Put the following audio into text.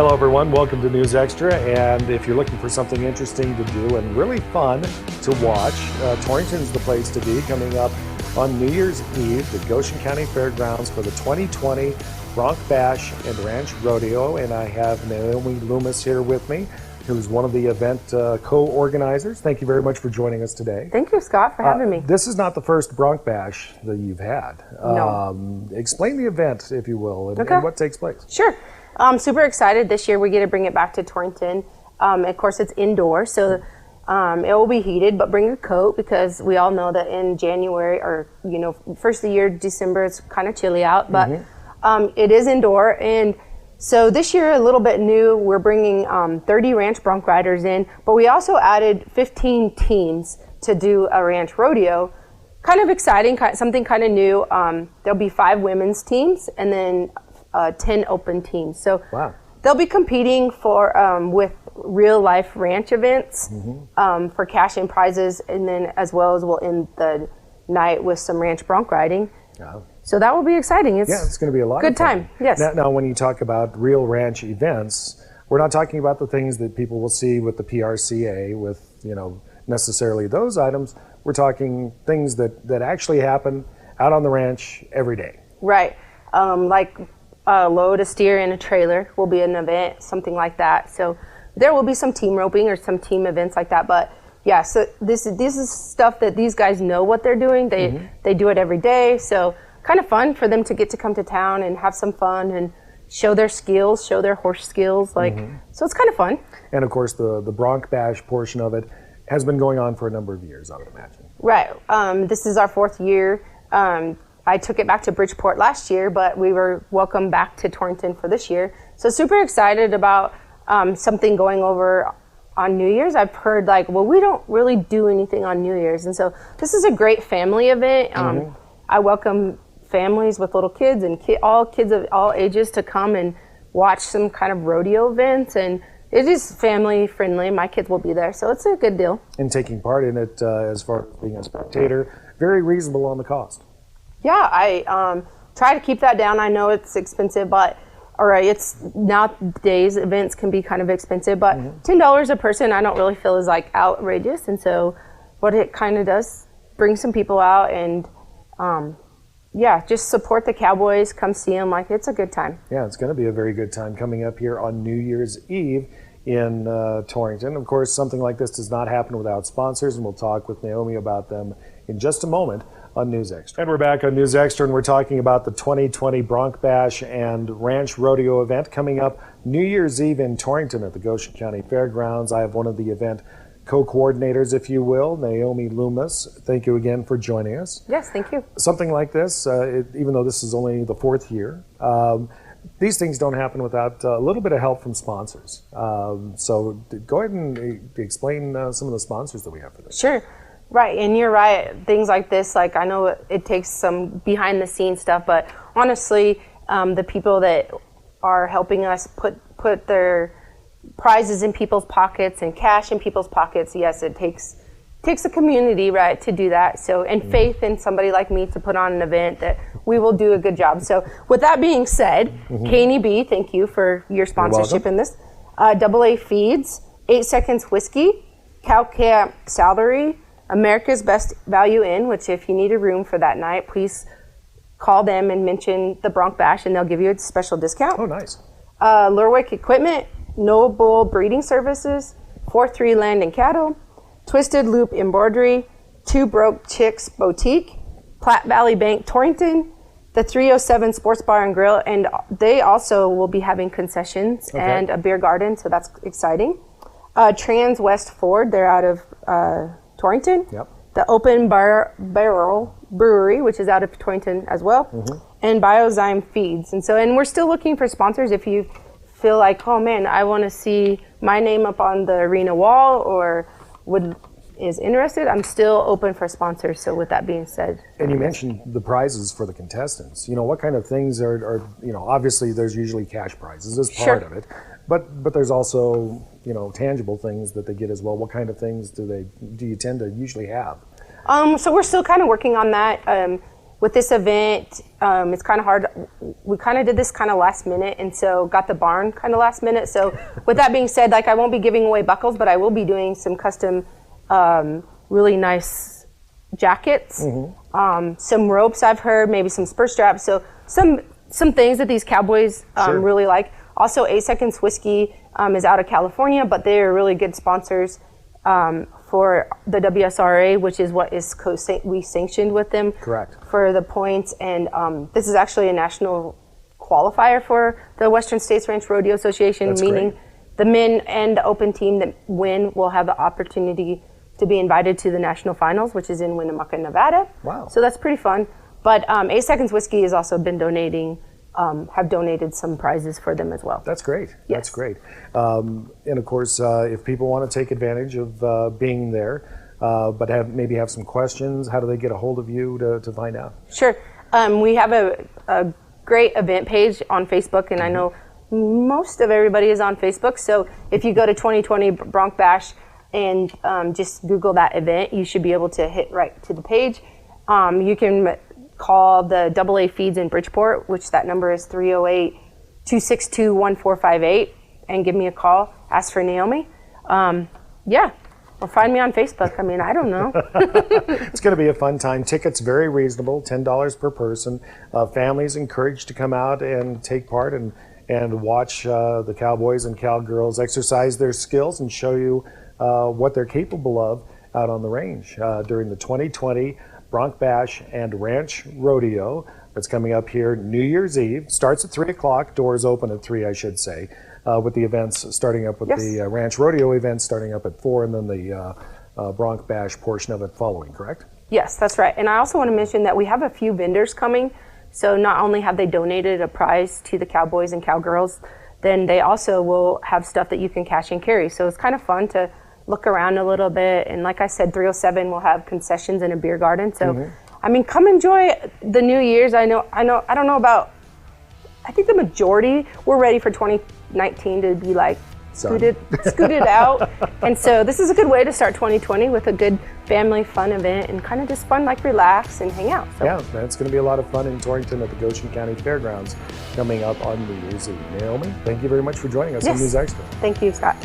Hello everyone, welcome to News Extra, and if you're looking for something interesting to do and really fun to watch, Torrington's the place to be. Coming up on New Year's Eve, the Goshen County Fairgrounds for the 2020 Bronc Bash and Ranch Rodeo, and I have Naomi Loomis here with me, who's one of the event co-organizers. Thank you very much for joining us today. Thank you, Scott, for having me. This is not the first Bronc Bash that you've had. No. Explain the event, if you will, and what takes place. Sure. I'm super excited. This year we get to bring it back to Torrington. Of course, it's indoor, so it will be heated, but bring a coat because we all know that in January or, first of the year, December, it's kind of chilly out, but it is indoor. And so this year, a little bit new, we're bringing 30 ranch bronc riders in, but we also added 15 teams to do a ranch rodeo. Kind of exciting, something kind of new. There'll be 5 women's teams and then 10 open teams. So they'll be competing for with real life ranch events for cash and prizes, and then as well as we'll end the night with some ranch bronc riding. So that will be exciting. It's going to be a lot good of fun. time. Yes. Now, when you talk about real ranch events, we're not talking about the things that people will see with the PRCA, with necessarily those items. We're talking things that actually happen out on the ranch every day. Right. Like load a steer in a trailer will be an event, something like that. So there will be some team roping or some team events like that. But yeah, so this is stuff that these guys know what they're doing. They do it every day. So kind of fun for them to get to come to town and have some fun and show their skills, show their horse skills. So it's kind of fun. And of course, the Bronc Bash portion of it has been going on for a number of years, I would imagine. Right. This is our 4th year. I took it back to Bridgeport last year, but we were welcomed back to Torrington for this year. So super excited about something going over on New Year's. I've heard we don't really do anything on New Year's. And so this is a great family event. I welcome families with little kids and kids of all ages to come and watch some kind of rodeo events. And it is family friendly. My kids will be there. So it's a good deal. And taking part in it as far as being a spectator, very reasonable on the cost. Yeah, I try to keep that down. I know it's expensive, but it's nowadays events can be kind of expensive, but $10 a person I don't really feel is outrageous. And so what it kind of does, bring some people out and just support the Cowboys, come see them. It's a good time. Yeah, it's going to be a very good time coming up here on New Year's Eve in Torrington. Of course, something like this does not happen without sponsors, and we'll talk with Naomi about them in just a moment on News Extra. And we're back on News Extra, and we're talking about the 2020 Bronc Bash and Ranch Rodeo event coming up New Year's Eve in Torrington at the Goshen County Fairgrounds. I have one of the event co-coordinators, if you will, Naomi Loomis. Thank you again for joining us. Yes, thank you. Something like this, even though this is only the 4th year, these things don't happen without a little bit of help from sponsors. So go ahead and explain some of the sponsors that we have for this. Sure. Right, and you're right. Things like this, I know it takes some behind-the-scenes stuff, but honestly, the people that are helping us put their prizes in people's pockets and cash in people's pockets, yes, it takes a community, right, to do that. So, and faith in somebody like me to put on an event that we will do a good job. So, with that being said, KNEB, thank you for your sponsorship in this. AA Feeds, 8 Seconds Whiskey, Cow Camp Salary, America's Best Value Inn, which if you need a room for that night, please call them and mention the Bronc Bash and they'll give you a special discount. Oh, nice. Lurwick Equipment, Noble Breeding Services, 4-3 Land and Cattle, Twisted Loop Embroidery, 2 Broke Chicks Boutique, Platte Valley Bank Torrington, the 307 Sports Bar and Grill, and they also will be having concessions and a beer garden, so that's exciting. Trans West Ford, they're out of Torrington. The Open Barrel Brewery, which is out of Torrington as well, and Biozyme Feeds. And we're still looking for sponsors. If you feel like, oh man, I want to see my name up on the arena wall or is interested, I'm still open for sponsors. So with that being said. And you mentioned the prizes for the contestants. What kind of things are obviously there's usually cash prizes as part of it, but there's also, tangible things that they get as well. What kind of things do you tend to usually have? So we're still kind of working on that. with this event, it's kind of hard. We kind of did this kind of last minute, and so got the barn kind of last minute. So with that being said, like I won't be giving away buckles, but I will be doing some custom, really nice jackets, some ropes I've heard, maybe some spur straps. So some things that these cowboys really like. Also, 8 Seconds Whiskey is out of California, but they are really good sponsors for the WSRA, which is what is we sanctioned with them. Correct. For the points. And this is actually a national qualifier for the Western States Ranch Rodeo Association, That's meaning great. the men and the open team that win will have the opportunity to be invited to the national finals, which is in Winnemucca, Nevada. Wow. So that's pretty fun. But 8 Seconds Whiskey has also been have donated some prizes for them as well. That's great. Yes. That's great. And of course, if people want to take advantage of being there, but maybe have some questions, how do they get a hold of you to find out? Sure. We have a great event page on Facebook, and I know most of everybody is on Facebook. So if you go to 2020 Bronc Bash and just Google that event, you should be able to hit right to the page. You can call the AA Feeds in Bridgeport, which that number is 308-262-1458, and give me a call. Ask for Naomi. Or find me on Facebook. I mean, I don't know. It's going to be a fun time. Tickets very reasonable, $10 per person. Families encouraged to come out and take part and watch the cowboys and cowgirls exercise their skills and show you what they're capable of out on the range during the 2020 Bronc Bash and Ranch Rodeo. That's coming up here New Year's Eve. Starts at 3 o'clock. Doors open at 3, I should say. With the events starting up with the Ranch Rodeo event starting up at 4, and then the Bronc Bash portion of it following, correct? Yes, that's right. And I also want to mention that we have a few vendors coming. So not only have they donated a prize to the cowboys and cowgirls, then they also will have stuff that you can cash and carry. So it's kind of fun to look around a little bit. And like I said, 307 will have concessions and a beer garden. So, I mean, come enjoy the New Year's. I don't know about, I think the majority, we're ready for 2019 to be like scooted out. And so this is a good way to start 2020 with a good family fun event and kind of just fun, like relax and hang out. So. Yeah, it's going to be a lot of fun in Torrington at the Goshen County Fairgrounds coming up on New Year's Eve. Naomi, thank you very much for joining us on News Extra. Thank you, Scott.